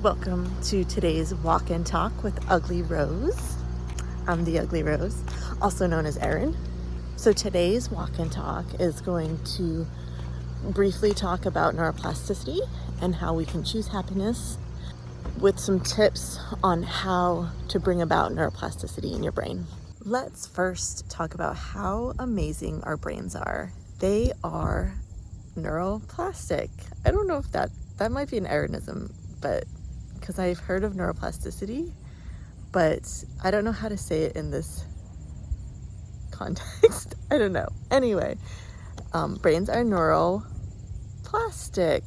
Welcome to today's walk and talk with Ugly Rose. I'm the Ugly Rose, also known as Erin. So today's walk and talk is going to briefly talk about neuroplasticity and how we can choose happiness, with some tips on how to bring about neuroplasticity in your brain. Let's first talk about how amazing our brains are. They are neuroplastic. I don't know if that might be an Erinism, but because I've heard of neuroplasticity, but I don't know how to say it in this context. I don't know. Anyway, brains are neuroplastic,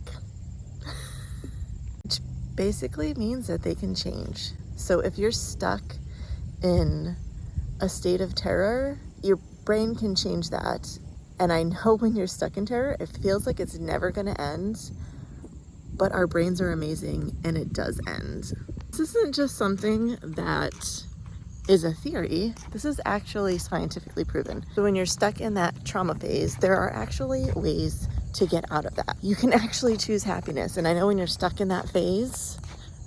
which basically means that they can change. So if you're stuck in a state of terror, your brain can change that. And I know when you're stuck in terror, it feels like it's never going to end, but our brains are amazing and it does end. This isn't just something that is a theory. This is actually scientifically proven. So when you're stuck in that trauma phase, there are actually ways to get out of that. You can actually choose happiness. And I know when you're stuck in that phase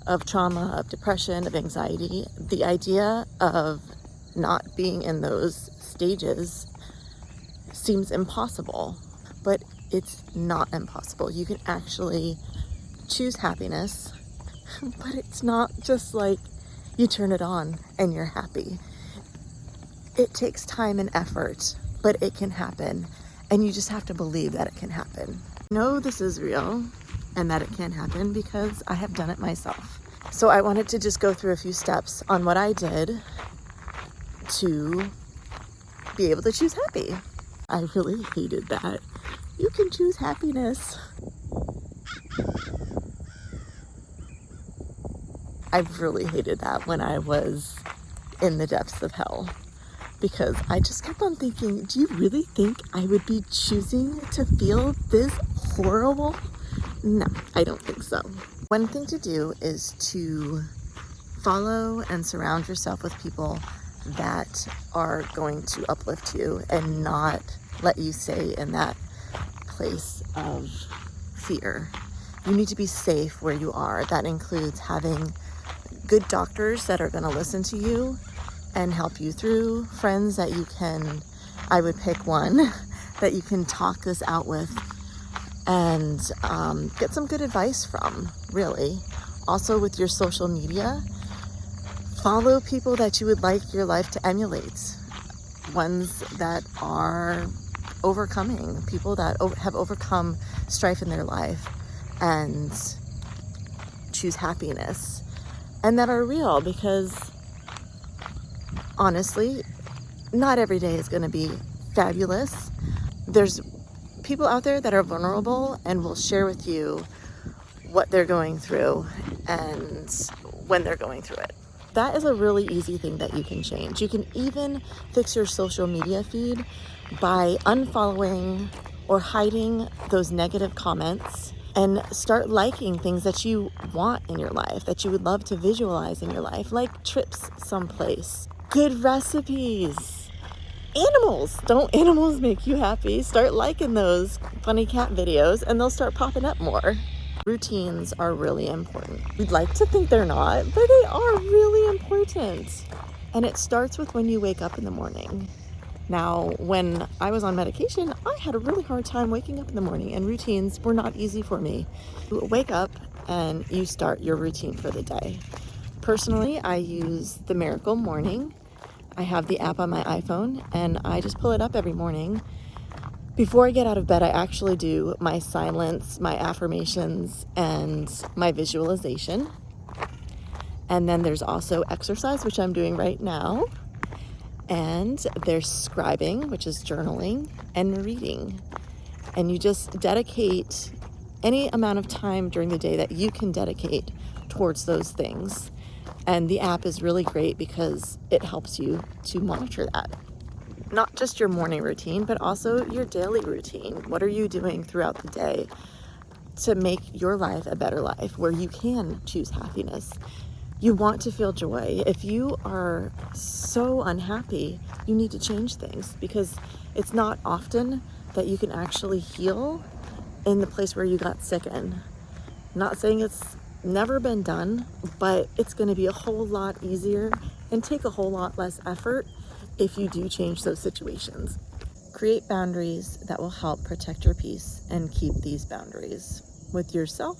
of trauma, of depression, of anxiety, the idea of not being in those stages seems impossible, but it's not impossible. You can actually choose happiness, but it's not just like you turn it on and you're happy. It takes time and effort, but it can happen, and you just have to believe that it can happen. I know this is real and that it can happen because I have done it myself. So I wanted to just go through a few steps on what I did to be able to choose happy. I really hated that. You can choose happiness. I really hated that when I was in the depths of hell, because I just kept on thinking, do you really think I would be choosing to feel this horrible? No, I don't think so. One thing to do is to follow and surround yourself with people that are going to uplift you and not let you stay in that place of fear. You need to be safe where you are. That includes having good doctors that are going to listen to you and help you through, friends that you can, I would pick one that you can talk this out with and get some good advice from, really. Also with your social media, follow people that you would like your life to emulate, ones that are overcoming, people that have overcome strife in their life and choose happiness, and that are real, because honestly, not every day is going to be fabulous. There's people out there that are vulnerable and will share with you what they're going through and when they're going through it. That is a really easy thing that you can change. You can even fix your social media feed by unfollowing or hiding those negative comments and start liking things that you want in your life, that you would love to visualize in your life, like trips someplace, good recipes, animals. Don't animals make you happy? Start liking those funny cat videos and they'll start popping up more. Routines are really important. We'd like to think they're not, but they are really important. And it starts with when you wake up in the morning. Now, when I was on medication, I had a really hard time waking up in the morning, and routines were not easy for me. You wake up and you start your routine for the day. Personally, I use the Miracle Morning. I have the app on my iPhone, and I just pull it up every morning. Before I get out of bed, I actually do my silence, my affirmations, and my visualization. And then there's also exercise, which I'm doing right now. And there's scribing, which is journaling, and reading. And you just dedicate any amount of time during the day that you can dedicate towards those things. And the app is really great because it helps you to monitor that. Not just your morning routine, but also your daily routine. What are you doing throughout the day to make your life a better life where you can choose happiness? You want to feel joy. If you are so unhappy, you need to change things, because it's not often that you can actually heal in the place where you got sick in. Not saying it's never been done, but it's going to be a whole lot easier and take a whole lot less effort if you do change those situations. Create boundaries that will help protect your peace and keep these boundaries with yourself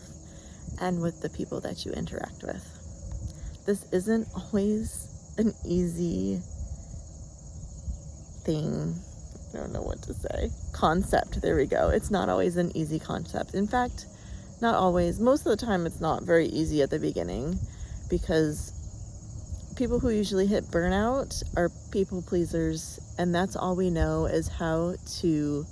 and with the people that you interact with. This isn't always an easy thing. I don't know what to say. Concept, there we go. It's not always an easy concept. In fact, not always. Most of the time it's not very easy at the beginning, because people who usually hit burnout are people pleasers, and that's all we know is how to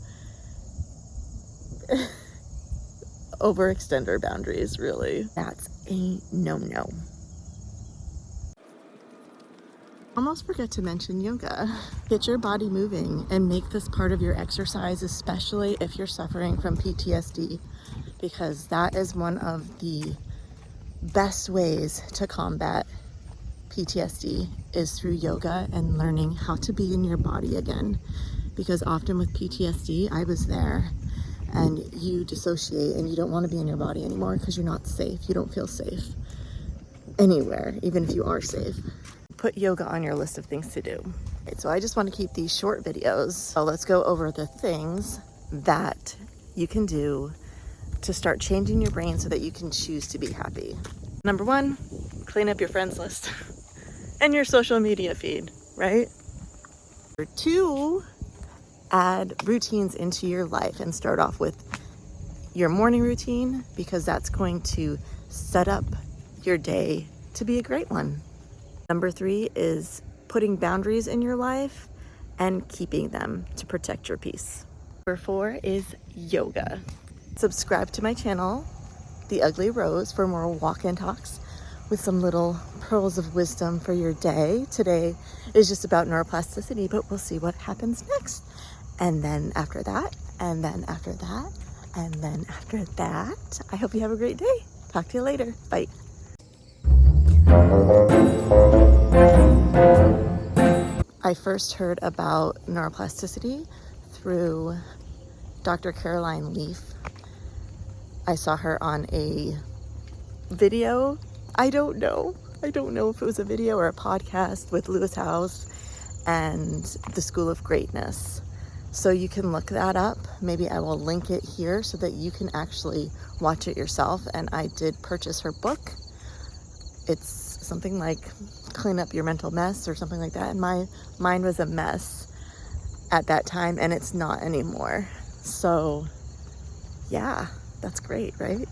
overextend our boundaries, really. That's a no-no. Almost forget to mention yoga. Get your body moving and make this part of your exercise, especially if you're suffering from PTSD, because that is one of the best ways to combat PTSD is through yoga and learning how to be in your body again. Because often with PTSD, I was there, and you dissociate and you don't want to be in your body anymore because you're not safe. You don't feel safe anywhere, even if you are safe. Put yoga on your list of things to do. So I just want to keep these short videos. So let's go over the things that you can do to start changing your brain so that you can choose to be happy. Number one, clean up your friends list and your social media feed, right? Number two, add routines into your life and start off with your morning routine, because that's going to set up your day to be a great one. Number three is putting boundaries in your life and keeping them to protect your peace. Number four is yoga. Subscribe to my channel, The Ugly Rose, for more walk-in talks with some little pearls of wisdom for your day. Today is just about neuroplasticity, but we'll see what happens next. And then after that, and then after that, and then after that, I hope you have a great day. Talk to you later. Bye. I first heard about neuroplasticity through Dr. Caroline Leaf. I saw her on a video. I don't know if it was a video or a podcast with Lewis Howes and the School of Greatness. So you can look that up. Maybe I will link it here so that you can actually watch it yourself. And I did purchase her book. It's something like Clean Up Your Mental Mess or something like that. And my mind was a mess at that time, and it's not anymore. So yeah, that's great, right?